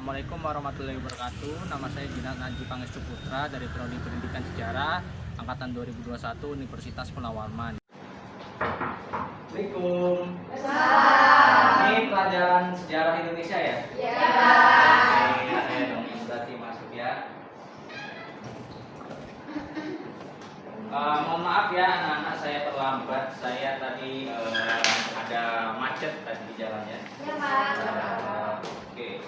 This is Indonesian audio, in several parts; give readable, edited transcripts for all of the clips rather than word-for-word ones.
Assalamualaikum warahmatullahi wabarakatuh. Nama saya Jinan Najib Pangestu Putra dari Prodi Pendidikan Sejarah Angkatan 2021 Universitas Purnawarman. Assalamualaikum. Ini pelajaran sejarah Indonesia ya? Ya. Oke, saya dong yang berarti masuk ya. Mohon maaf ya anak-anak, saya terlambat. Saya tadi ada macet tadi di jalannya. Ya, Pak. Oke.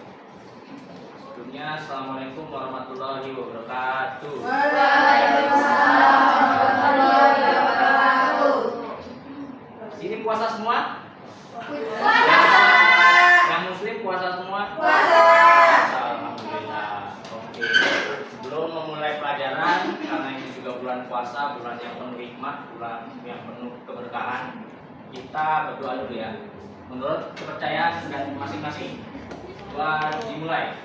Sebelumnya, Assalamualaikum warahmatullahi wabarakatuh. Waalaikumsalam warahmatullahi wabarakatuh. Sini puasa semua? Puasa. Yang muslim puasa semua? Puasa. Alhamdulillah. Oke. Sebelum memulai pelajaran, karena ini juga bulan puasa, bulan yang penuh hikmah, bulan yang penuh keberkahan, kita berdoa dulu ya. Menurut kepercayaan dan masing-masing. Doa dimulai.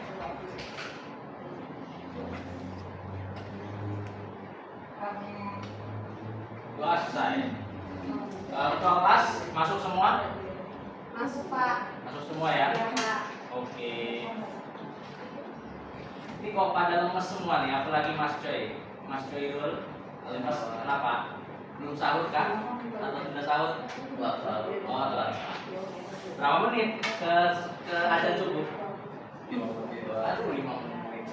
Doa selesai. Ketua kelas masuk semua? Masuk, Pak. Masuk semua ya? Ya, Pak. Oke. Ini kok pada lemes semua nih, apalagi Mas Coy. Mas Coyrul, lemes kenapa? Belum sahur kan? Atau sudah sahur? Oh, telat. Berapa menit ke azan subuh? 5 menit.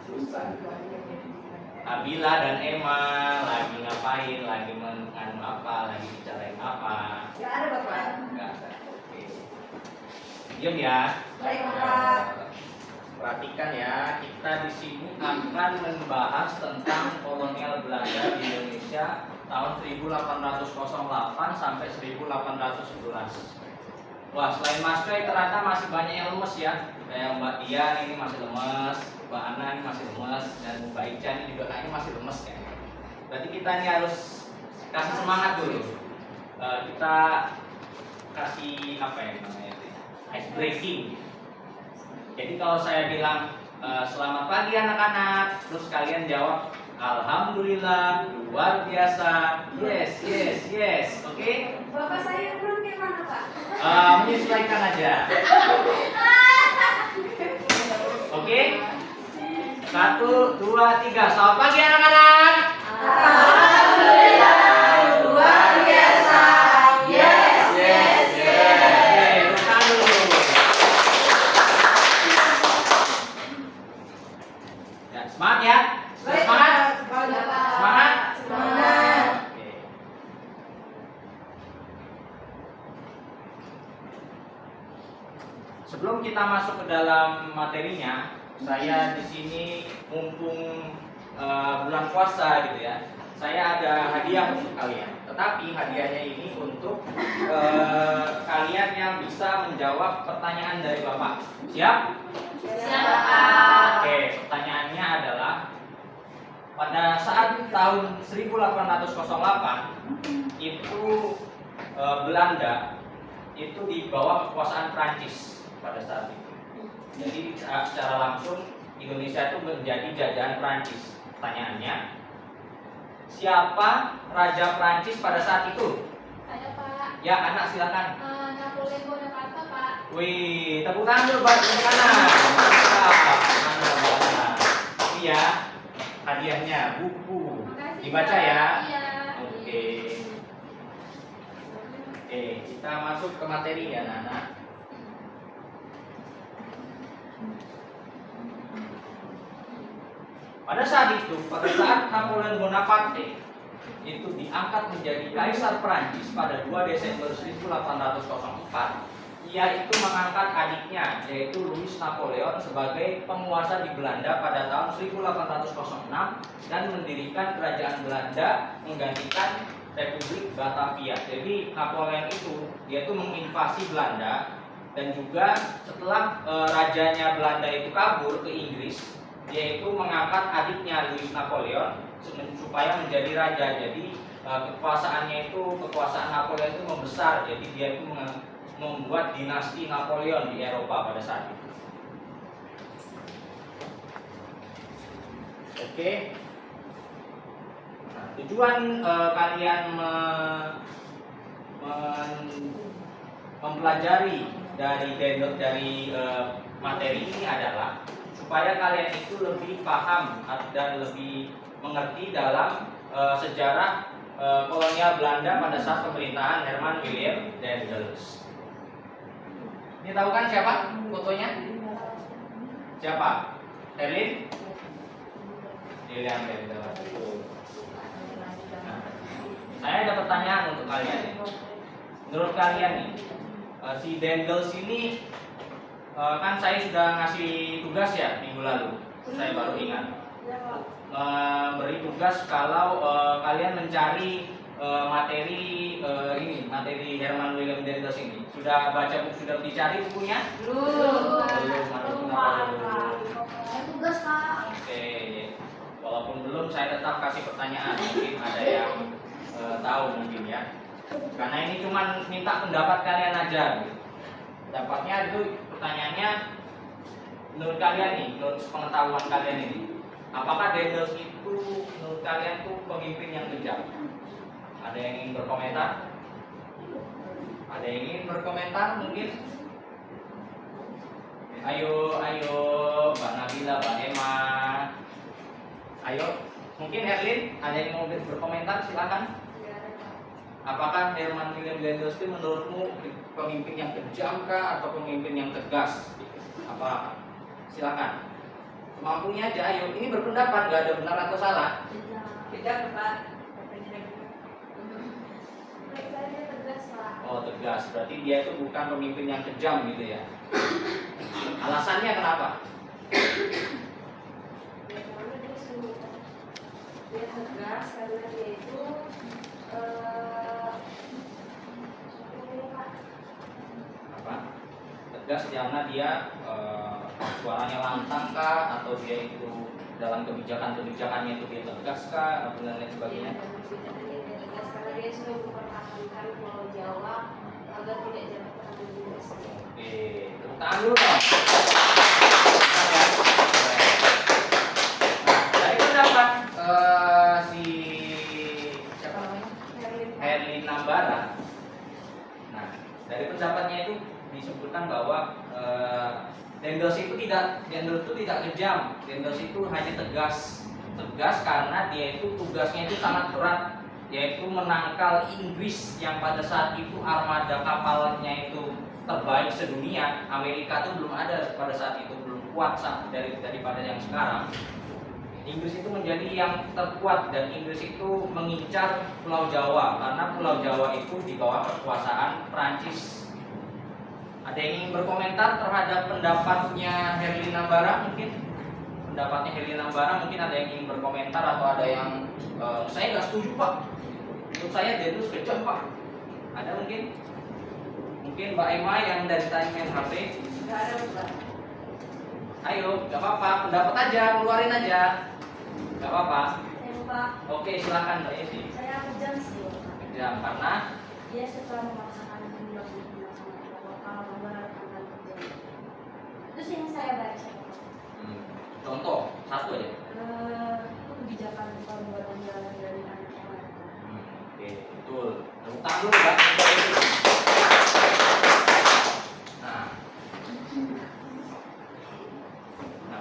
Susah. Abila dan Emma lagi ngapain? Lagi menganu apa? Lagi bicarain apa? Enggak ada, Bapak. Enggak ada. Oke. Diam ya. Baik, Bapak. Perhatikan ya, kita di sini akan membahas tentang kolonial Belanda di Indonesia tahun 1808 sampai 1811. Wah, selain Mas Coy ternyata masih banyak yang lemes ya. Kayak Mbak Dian ini masih lemes, Mbak Ana ini masih lemes, dan Mbak Ica ini juga kayaknya masih lemes ya. Berarti kita ini harus kasih semangat dulu. Kita kasih apa ya namanya itu? Ice breaking. Jadi kalau saya bilang selamat pagi anak-anak, terus kalian jawab alhamdulillah, luar biasa, yes, yes, yes, oke? Bapak saya belum ke mana, Pak? Menyesuaikan aja. Oke? 1, 2, 3. Selamat pagi anak-anak. Alhamdulillah, luar biasa. Yes, yes, yes. Oke, tahan dulu. Ya, semangat ya. Baik, Semangat. Pak. Semangat. Semangat. Oke. Sebelum kita masuk ke dalam materinya, saya di sini mumpung bulan puasa gitu ya, saya ada hadiah untuk kalian. Tetapi hadiahnya ini untuk kalian yang bisa menjawab pertanyaan dari Bapak. Siap? Siapa? Oke, pertanyaannya adalah pada saat tahun 1808 itu Belanda itu di bawah kekuasaan Prancis pada saat itu. Jadi secara langsung Indonesia itu menjadi jajahan Prancis. Pertanyaannya, siapa Raja Prancis pada saat itu? Saya, Pak. Ya, anak silakan. Napoleon Bonaparte, Pak. Wih, tepuk tangan dulu buat tepuk kanan. Ini ya hadiahnya, buku. Makasih, Dibaca Pak. ya. Iya. Oke. Oke, kita masuk ke materi ya, Nana. Pada saat Napoleon Bonaparte itu diangkat menjadi Kaisar Prancis pada 2 Desember 1804, ia itu mengangkat adiknya yaitu Louis Napoleon sebagai penguasa di Belanda pada tahun 1806 dan mendirikan kerajaan Belanda menggantikan Republik Batavia. Jadi Napoleon itu dia itu menginvasi Belanda, dan juga setelah rajanya Belanda itu kabur ke Inggris, dia itu mengangkat adiknya Louis Napoleon supaya menjadi raja. Jadi kekuasaan Napoleon itu membesar. Jadi dia itu membuat dinasti Napoleon di Eropa pada saat itu. Oke. Nah, tujuan kalian mempelajari dari materi ini adalah supaya kalian itu lebih paham dan lebih mengerti dalam sejarah kolonial Belanda pada saat pemerintahan Herman Willem Daendels. Ini tahu kan siapa fotonya? Siapa? Herlin? William Daendels. Nah, saya ada pertanyaan untuk kalian nih. Menurut kalian nih, si Daendels ini kan saya sudah ngasih tugas ya minggu lalu. Saya baru ingat. Beri tugas kalau kalian mencari materi Herman Willem Daendels ini. Sudah baca buku, sudah dicari bukunya? Belum. Tugas Kak. Oke, walaupun belum, saya tetap kasih pertanyaan. Mungkin ada yang tahu mungkin ya. Karena ini cuma minta pendapat kalian aja. Gitu. Dapatnya itu pertanyaannya, menurut kalian nih, menurut pengetahuan kalian ini, apakah Daendels itu menurut kalian tuh pemimpin yang kejam? Ada yang ingin berkomentar? Ada yang ingin berkomentar mungkin? Ayo, Mbak Nabila, Mbak Emma. Ayo, mungkin Herlin, ada yang mau berkomentar? Silakan. Apakah Herman Willem Daendels itu menurutmu pemimpin yang kejam kah atau pemimpin yang tegas? Apa? Silakan. Semampunya aja, ayo. Ini berpendapat, nggak ada benar atau salah. Tidak, Pak. Oh, tegas. Berarti dia itu bukan pemimpin yang kejam gitu ya. Alasannya kenapa? Dia tegas karena dia itu Apa? Tegas karena dia suaranya lantang kah, atau dia itu dalam kebijakannya itu dia tegas kah, atau dan lain sebagainya? tegas karena dia sudah mempertahankan Pulau Jawa agar tidak jatuh ke tangan Inggris. Oke, tepuk tangan dulu dong. Nah, dari pendapat si siapa namanya? Herlin Nambara. Nah, dari pendapatnya itu disebutkan bahwa Daendels itu tidak kejam. Daendels itu hanya tegas karena dia itu tugasnya itu sangat berat, yaitu menangkal Inggris yang pada saat itu armada kapalnya itu terbaik sedunia. Amerika itu belum ada pada saat itu, belum kuat daripada yang sekarang. Inggris itu menjadi yang terkuat dan Inggris itu mengincar Pulau Jawa karena Pulau Jawa itu di bawah kekuasaan Prancis. Ada yang ingin berkomentar terhadap pendapatnya Herlin Nambara mungkin? Pendapatnya Herlin Nambara mungkin ada yang ingin berkomentar atau ada yang saya nggak setuju Pak. Menurut saya Daendels kejam Pak. Ada mungkin? Mungkin Mbak Emma yang dari tadi main HP. Tidak ada, Pak. Ayo, nggak apa-apa, pendapat aja, keluarin aja. Nggak apa-apa. Saya lupa. Oke, silakan Mbak Esi. Saya kejam sih. Kejam karena Dia suka memaksakan undang-undang sama lokal membatalkan kerja. Itu sih yang saya baca. contoh satu aja. Itu kebijakan pembuatan jalan dari anak anak. Oke, betul. Tepuk tangan dulu Mbak. Nah,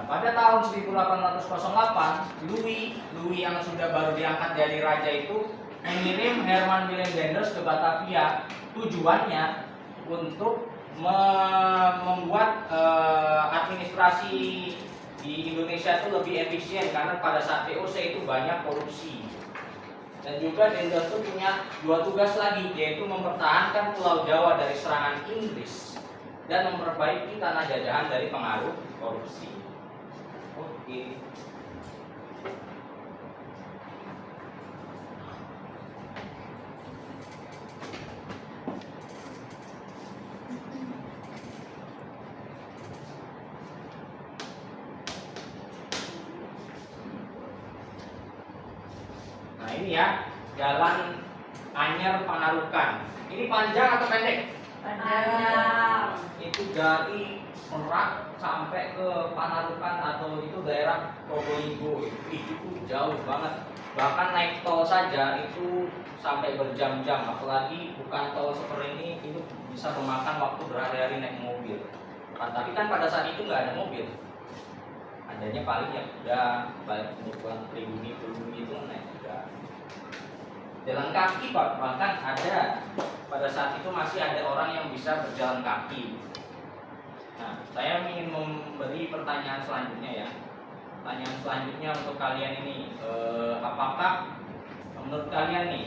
pada tahun 1808, Louis yang sudah baru diangkat jadi raja itu mengirim Herman Willem Daendels ke Batavia. Tujuannya untuk membuat administrasi di Indonesia itu lebih efisien karena pada saat VOC itu banyak korupsi. Dan juga Daendels itu punya dua tugas lagi, yaitu mempertahankan Pulau Jawa dari serangan Inggris dan memperbaiki tanah jajahan dari pengaruh korupsi. Oke. Nah ini ya, Jalan Anyer Panarukan. Ini panjang atau pendek? Panjang. Itu dari Merak sampai ke Panarukan atau itu daerah Probolinggo. Itu jauh banget. Bahkan naik tol saja itu sampai berjam-jam. Apalagi bukan tol seperti ini, itu bisa memakan waktu berhari-hari naik mobil. Tapi kan pada saat itu nggak ada mobil, adanya paling ya udah balik penipuan pribumi itu naik kuda. Jalan kaki bahkan ada pada saat itu masih ada orang yang bisa berjalan kaki. Nah, saya ingin memberi pertanyaan selanjutnya ya. Pertanyaan selanjutnya untuk kalian ini, apakah menurut kalian nih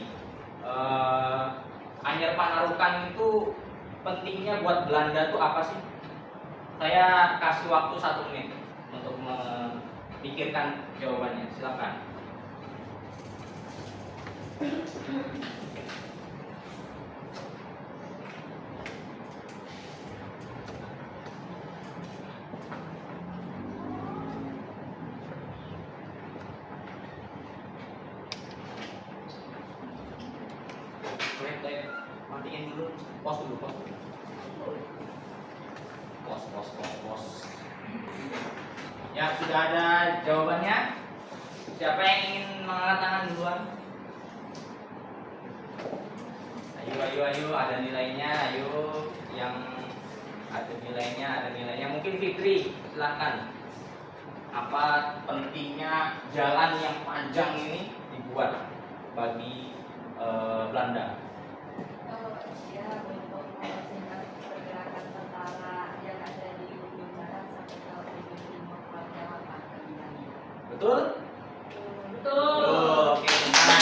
Anyar Panarukan itu pentingnya buat Belanda tuh apa sih? Saya kasih waktu 1 menit untuk memikirkan jawabannya. Silakan. Baik, matiin dulu. Pos dulu. Pos. Ya, sudah ada jawabannya. Siapa yang ingin mengangkat tangan duluan? Ayo, ada nilainya. Ayo, yang ada nilainya. Mungkin Fitri, silakan. Apa pentingnya jalan yang panjang ini dibuat bagi Belanda? Ya, untuk mempercepat pergerakan tentara yang ada di ujung barat sampai ke ujung timur Pulau Jawa, Pak. Betul? Betul. Oke, nah.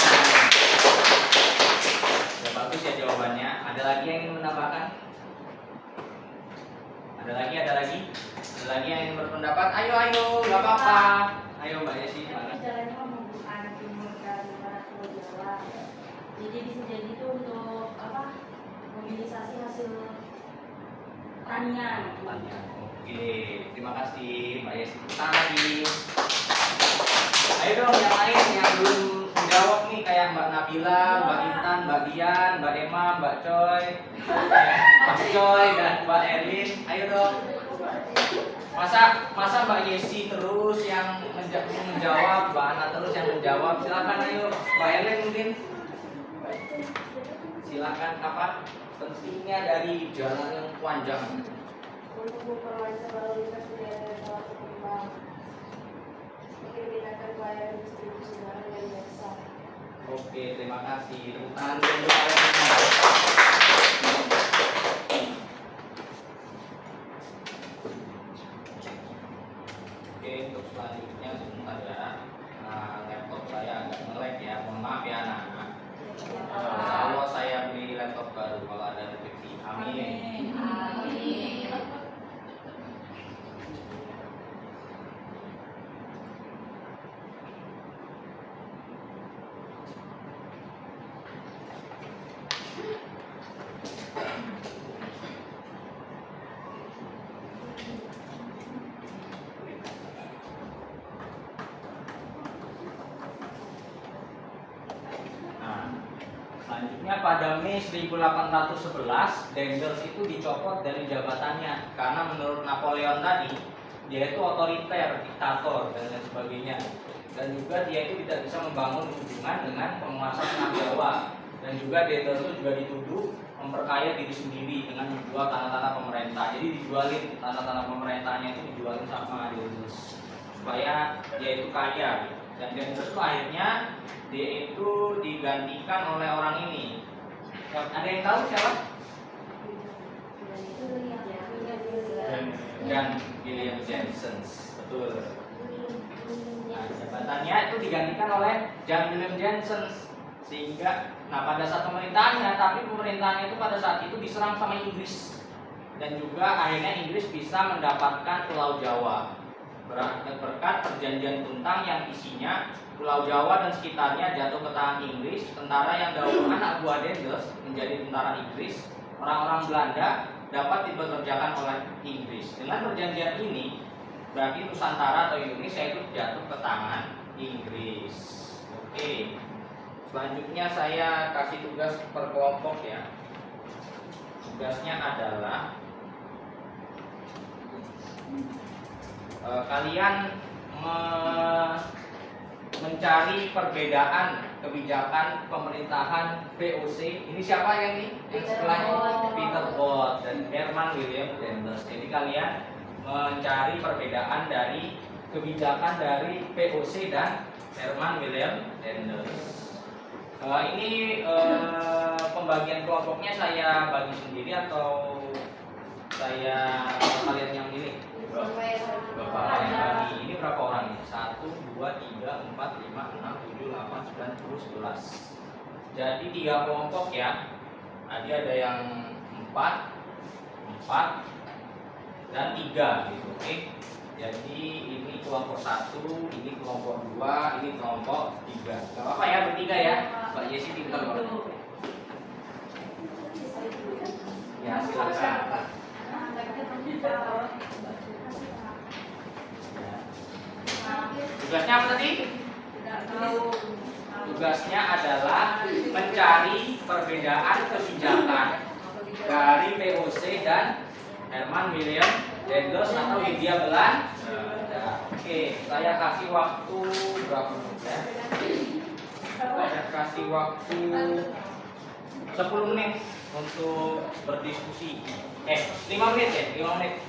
Ya, bagus ya jawabannya. Ada lagi yang ingin menambahkan? Ada lagi yang ingin berpendapat? Ayo, nggak apa-apa. Ayo Mbak Yesi, Tapi jalannya kan membuka timur dan barat Pulau Jawa. Jadi bisa jadi itu untuk apa? Mobilisasi hasil pertanian. Oke, terima kasih Mbak Yesi. Tadi. Ayo dong yang lain yang belum menjawab nih, kayak Mbak Nabila, Mbak Intan, Mbak Dian, Mbak Emma, Mbak Coy, Mas Coy dan Mbak Erlin. Ayo dong. Masa Mbak Yesi terus yang menjawab, Mbak Ana terus yang menjawab. Silakan ayo Mbak Erlin mungkin. Silakan, apa pentingnya dari jalan yang panjang? Untuk memperlancar lalu lintas di daerah yang telah berkembang. Memindahkan pelayanan distribusi barang yang biasa. Oke, terima kasih. Tepuk tangan untuk kalian semua. Oke, untuk selanjutnya sebentar ya. Nah, laptop saya agak nge-lag ya. Mohon maaf ya anak-anak. Insya Allah saya beli laptop baru kalau ada rezeki. Amin. Amin. Nah, selanjutnya pada Mei 1811, Daendels itu dicopot dari jabatannya karena menurut Napoleon tadi dia itu otoriter, diktator dan lain sebagainya. Dan juga dia itu tidak bisa membangun hubungan dengan penguasa Tengah Jawa. Dan juga Daendels itu juga dituduh memperkaya diri sendiri dengan menjual tanah-tanah pemerintah. Jadi dijualin tanah-tanah pemerintahnya itu dijualin sama Daendels supaya dia itu kaya. Dan Daendels itu akhirnya dia itu digantikan oleh orang ini. Ada yang tahu siapa? Dan William Jensen. Betul. Nah, jabatannya itu digantikan oleh Jan William Jensen. Sehingga, pada saat pemerintahannya, tapi pemerintahannya itu pada saat itu diserang sama Inggris. Dan juga akhirnya Inggris bisa mendapatkan Pulau Jawa berkat perjanjian Tuntang yang isinya Pulau Jawa dan sekitarnya jatuh ke tangan Inggris. Tentara yang dahulu anak buah Daendels menjadi tentara Inggris. Orang-orang Belanda dapat dipekerjakan oleh Inggris. Dengan perjanjian ini, berarti Nusantara atau Indonesia itu jatuh ke tangan Inggris. Oke. Selanjutnya saya kasih tugas per kelompok ya. Tugasnya adalah kalian mencari perbedaan kebijakan pemerintahan VOC. Ini siapa yang ini? Yang sebelahnya Peter Bot dan Herman William Dendels. Jadi kalian mencari perbedaan dari kebijakan dari VOC dan Herman William Dendels. Ini pembagian kelompoknya saya bagi sendiri atau saya kalian yang milih? Bapak yang bagi. Ini berapa orangnya? 1, 2, 3, 4, 5, 6, 7, 8, 9, 10, 11. Jadi 3 kelompok ya. Tadi ada yang 4 dan 3 gitu. Oke. Jadi ini kelompok 1, ini kelompok 2, ini kelompok 3. Gak apa-apa ya bertiga ya. Mbak Yesi pintar banget. Ya silakan. Tugasnya apa tadi? Tugasnya adalah mencari perbedaan kebijakan dari VOC dan Herman William Dendels atau Hindia Belanda. Oke, saya kasih waktu berapa menit ya? Saya kasih waktu 10 menit untuk berdiskusi. 5 menit ya, 5 menit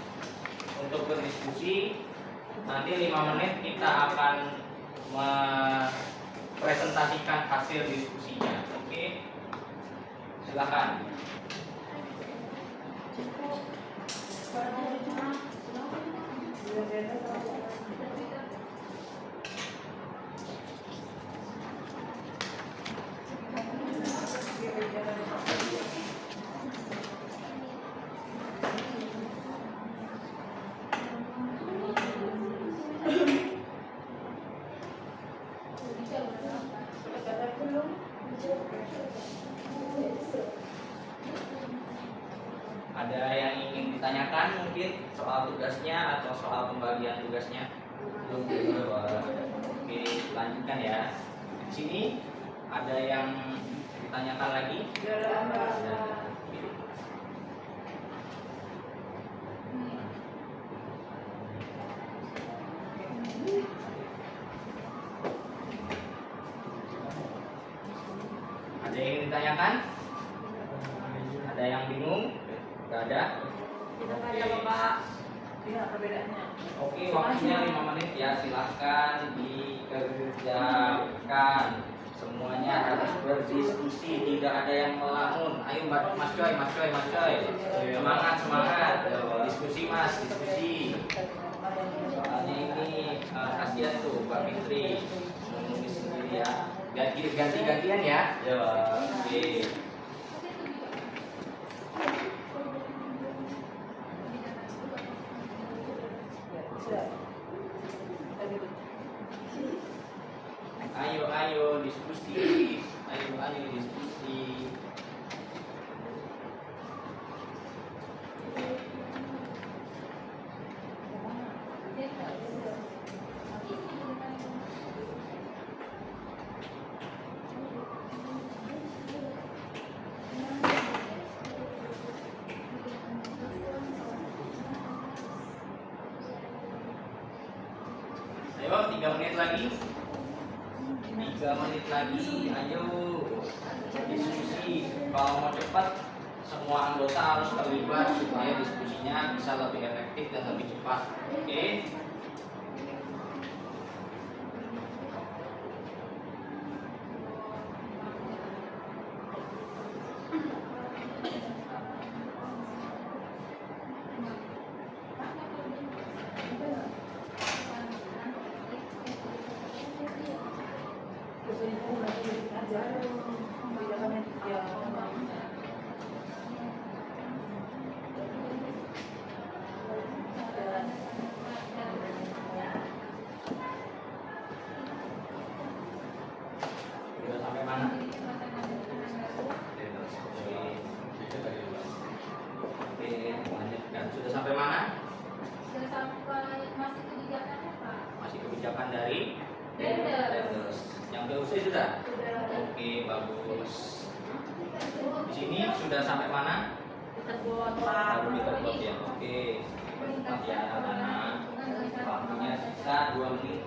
untuk berdiskusi. Nanti 5 menit kita akan mempresentasikan hasil diskusinya. Oke, silakan. Ada yang ingin ditanyakan mungkin soal tugasnya atau soal pembagian tugasnya? Oke, lanjutkan ya. Di sini ada yang ditanyakan lagi? Ada yang ingin ditanyakan? Ada yang bingung? Gak ada? Kita tanya Bapak. Lihat perbedaannya. Oke, waktunya 5 menit ya, silahkan dikerjakan. Semuanya harus berdiskusi, tidak ada yang melamun. Ayo Mas Coy. Semangat. Diskusi Mas, diskusi. Soalnya ini kasihan tuh Mbak Fitri menulis sendiri ya. Ganti-gantian ya. Ya, oke. Ayo diskusi. Ayo diskusi. Ayo 3 menit lagi. 3 menit lagi, ayo diskusi. Kalau mau cepat, semua anggota harus terlibat supaya diskusinya bisa lebih efektif dan lebih cepat. Oke? Sudah sampai mana? Oke, lanjutkan. Sudah sampai mana? Sudah sampai masih kebijakan apa? Masih kebijakan dari Dendels. Yang VOC sudah? Oke, bagus. Di sini sudah sampai mana? Baru diterbuat ya. Oke. Cepat ya anak-anak. Waktunya sisa 2 menit.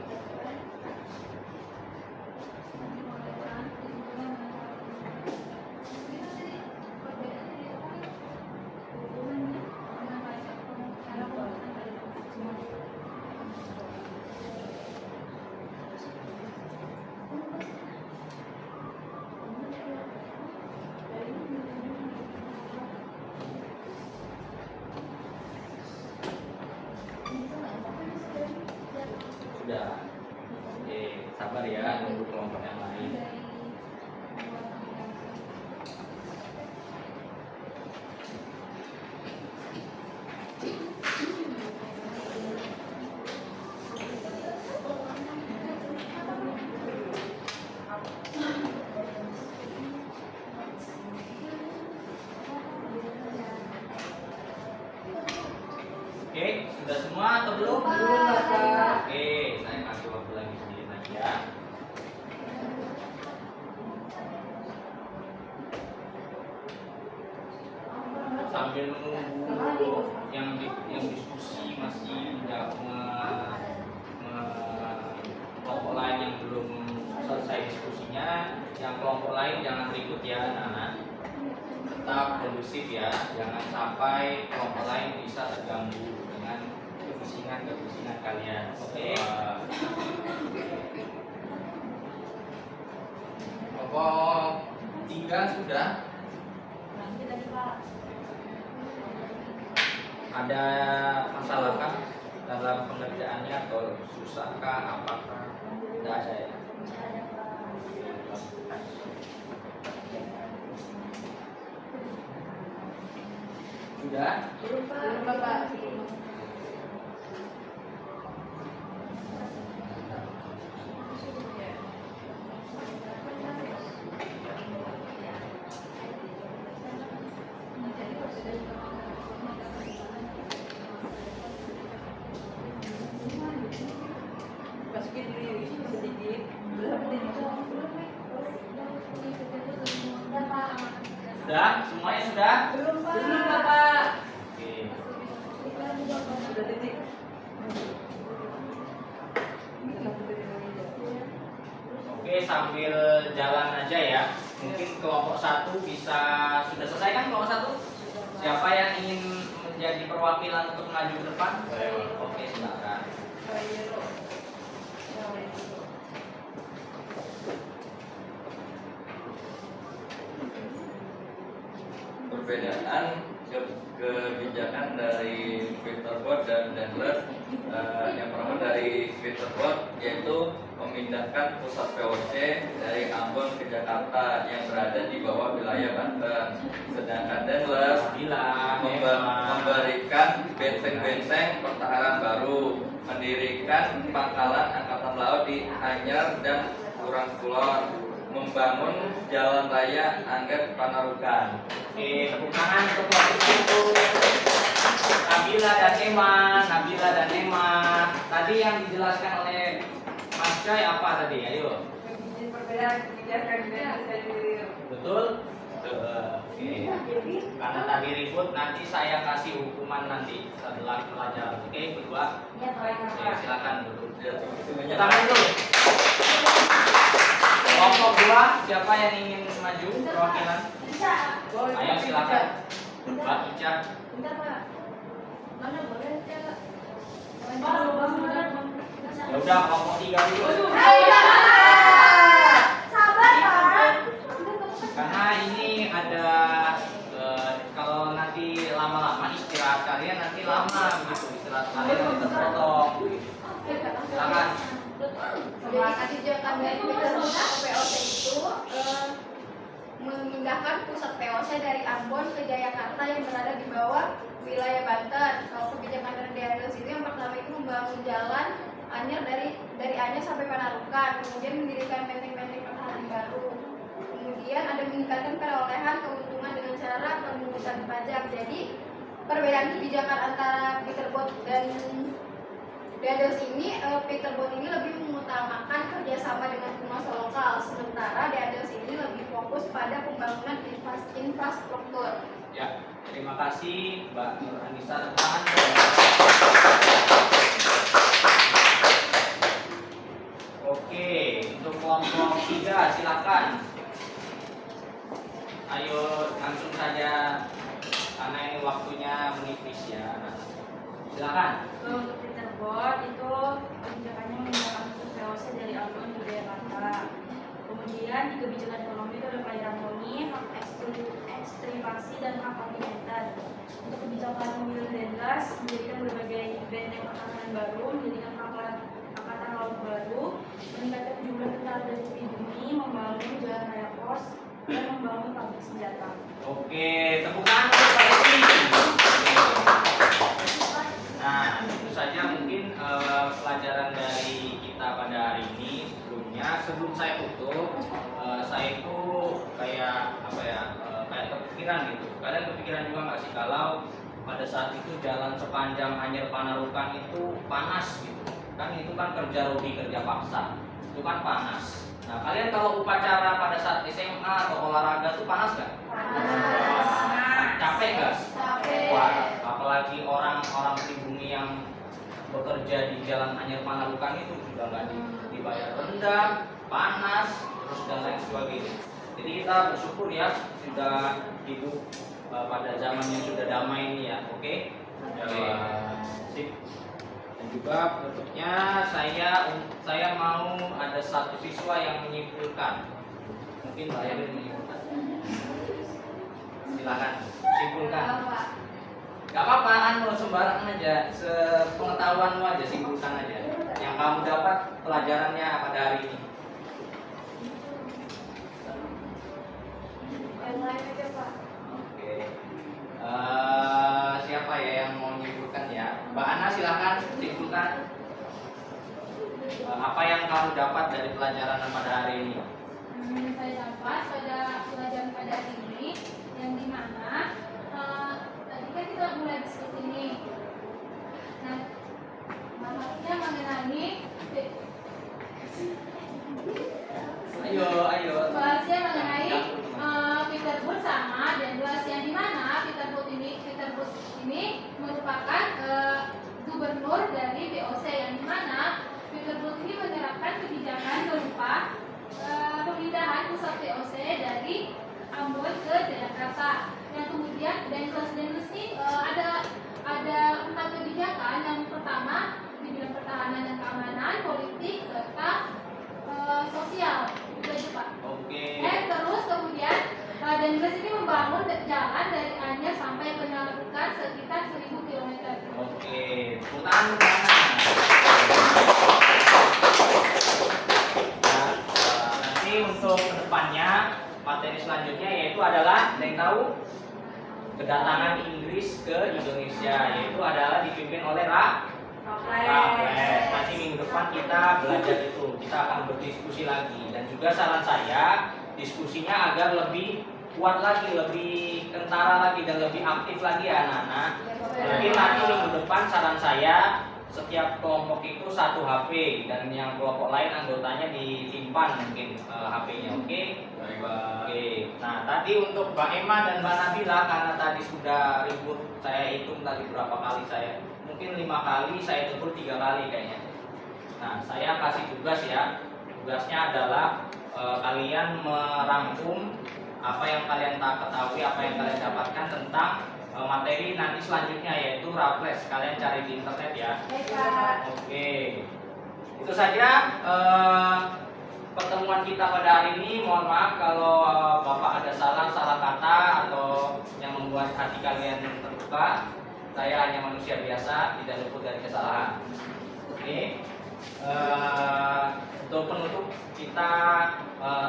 Oke, sudah semua atau belum? Belum, Bapak. Oke, saya kasih waktu lagi sedikit lagi ya. Sambil menunggu yang diskusi masih tidak kelompok lain yang belum selesai diskusinya, yang kelompok lain jangan ribut ya anak-anak, tetap kondusif ya, jangan sampai kelompok lain bisa terganggu dengan kebisingan kalian. Oke. Kelompok 3 sudah. Lanjut tadi Pak. Ada masalah kah dalam pengerjaannya atau susahkah apakah? Tidak ada ya. Sudah? Belum, Bapak. Masukin dulu sedikit. Sudah? Semuanya sudah? Belum, Belum Bapak. Oke. Sudah titik. Oke, sambil jalan aja ya. Mungkin kelompok 1 bisa sudah selesai kan kelompok 1? Siapa yang ingin menjadi perwakilan untuk maju ke depan? Oke, silakan. Perbedaan kebijakan dari Peterboard dan Daimler, yang pertama dari Peterboard yaitu memindahkan pusat VOC dari Ambon ke Jakarta yang berada di bawah wilayah Banten, sedangkan Daimler memberikan benteng-benteng pertahanan baru, mendirikan pangkalan angkatan laut di Anyer dan Kurang Kulon, membangun jalan raya Angger Panarukan. Oke, tepuk tangan untuk kelompok itu. Nabila dan Emma. Tadi yang dijelaskan oleh Mas Coy apa tadi? Ayo. Perbedaan kebijakan dan Betul? Oke. Karena tadi ribut, nanti saya kasih hukuman nanti setelah pelajaran. Oke, berdua. Ya Pak. Oke, silakan duduk. Semuanya. Tangan dulu. Kelompok 2, siapa yang ingin maju perwakilan? Ayo silakan. Mbak Ica. Bentar Pak. Mana boleh Cak? Ya udah, kelompok 3 dulu. Sabar Pak. Karena ini ada kalau nanti lama-lama istirahat kalian nanti lama begitu, istirahat kalian nanti terpotong. Silakan. Jadi kebijakan dari POC itu memindahkan pusat POC dari Ambon ke Jayakarta yang berada di bawah wilayah Banten. Kalau kebijakan dari DADOS itu yang pertama itu membangun jalan Anyer dari Anyer sampai Panarukan, kemudian mendirikan benteng-benteng pertahanan baru. Kemudian ada meningkatkan perolehan keuntungan dengan cara pemungutan pajak. Jadi perbedaan kebijakan antara Peterboard dan DADOS ini, Peterboard ini lebih mengutamakan kerjasama dengan penguasa lokal, sementara DADOS ini lebih fokus pada pembangunan infrastruktur. Ya, terima kasih Mbak Nur Anissa. Tangan. Oke, untuk kelompok 3 silakan. Ayo langsung saja karena ini waktunya menipis ya. Silakan. Untuk Peterboard itu kebijakannya menggunakan VOC dari Ambon ke Jakarta. Kemudian di kebijakan ekonomi itu ada pelayaran murni, hak ekstripasi dan hak kontinental. Untuk kebijakan mobil dan gas mendirikan berbagai benteng pertahanan baru, mendirikan angkatan laut baru, meningkatkan jumlah tentara dan pribumi, membangun jalan raya pos dan membangun pabrik senjata. Oke, tepuk tangan untuk Pak Edi. Nah, itu saja mungkin pelajaran dari kita pada hari ini. Sebelum saya tutup, saya itu kayak apa ya, kayak kepikiran gitu. Kalian kepikiran juga nggak sih kalau pada saat itu jalan sepanjang Anyer Panarukan itu panas gitu. Kan itu kan kerja rodi, kerja paksa. Itu kan panas. Nah, kalian kalau upacara pada saat SMA atau olahraga tuh panas nggak? Panas. Capek nggak? Capek. Wah, apalagi orang-orang pribumi yang bekerja di Jalan Anyer Panarukan itu sudah nggak dibayar rendah, panas, terus dan lain sebagainya. Jadi kita bersyukur ya sudah hidup pada zaman yang sudah damai ini ya, oke? Oke. Sip. Dan juga berikutnya saya mau ada satu siswa yang menyimpulkan. Mungkin Mbak Erin menyimpulkan. Silakan simpulkan. Bapak. Gak apa-apa, anu sembarangan aja, sepengetahuanmu aja, simpulkan aja. Yang kamu dapat pelajarannya pada hari ini. Yang lain aja Pak. Oke. Siapa ya yang mau menyimpulkan ya? Mbak Ana silakan simpulkan. Apa yang kamu dapat dari pelajaran pada hari ini? Saya dapat pada pelajaran pada hari ini yang dimana tadi kan kita mulai diskusi ini. Nah, bahasnya mengenai Ayo. bahasnya mengenai Peter Booth sama dan Blas yang dimana Peter Booth ini merupakan gubernur dari VOC yang dimana Peter Booth ini menerapkan kebijakan berupa pemindahan pusat VOC dari Ambon ke Jakarta. Yang kemudian Densus ini ada 4 kebijakan. Yang pertama di bidang pertahanan dan keamanan, politik serta sosial. Itu aja Pak. Oke. Terus kemudian Densus ini membangun jalan dari Anyer sampai Panarukan sekitar 1000 km. Oke. Putar mana? Nah, nanti untuk kedepannya materi selanjutnya yaitu adalah yang tahu kedatangan Inggris ke Indonesia, yaitu adalah dipimpin oleh Raffles. Nanti minggu depan kita belajar itu, kita akan berdiskusi lagi dan juga saran saya diskusinya agar lebih kuat lagi, lebih kentara lagi dan lebih aktif lagi ya anak-anak. Mungkin nanti minggu depan saran saya setiap kelompok itu 1 HP dan yang kelompok lain anggotanya disimpan mungkin HP-nya, oke? Oke. Nah tadi untuk Mbak Emma dan Mbak Nabila karena tadi sudah ribut, saya hitung tadi berapa kali saya, mungkin 5 kali, saya tegur 3 kali kayaknya. Nah saya kasih tugas ya, tugasnya adalah kalian merangkum apa yang kalian ketahui, apa yang kalian dapatkan tentang materi nanti selanjutnya yaitu Raffles. Kalian cari di internet ya. Baik Pak. Oke. Itu saja pertemuan kita pada hari ini. Mohon maaf kalau Bapak ada salah kata atau yang membuat hati kalian terluka. Saya hanya manusia biasa, tidak luput dari kesalahan. Oke. Untuk penutup kita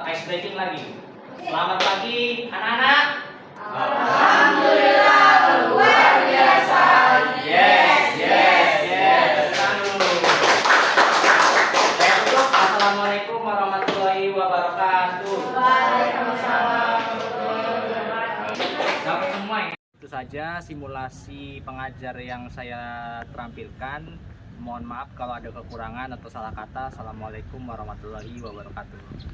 ice breaking lagi. Selamat pagi anak-anak. Alhamdulillah luar biasa. Yes. Saya tutup. Assalamualaikum warahmatullahi wabarakatuh. Waalaikumsalam. Sampai semua ini. Itu saja simulasi pengajar yang saya tampilkan. Mohon maaf kalau ada kekurangan atau salah kata. Assalamualaikum warahmatullahi wabarakatuh.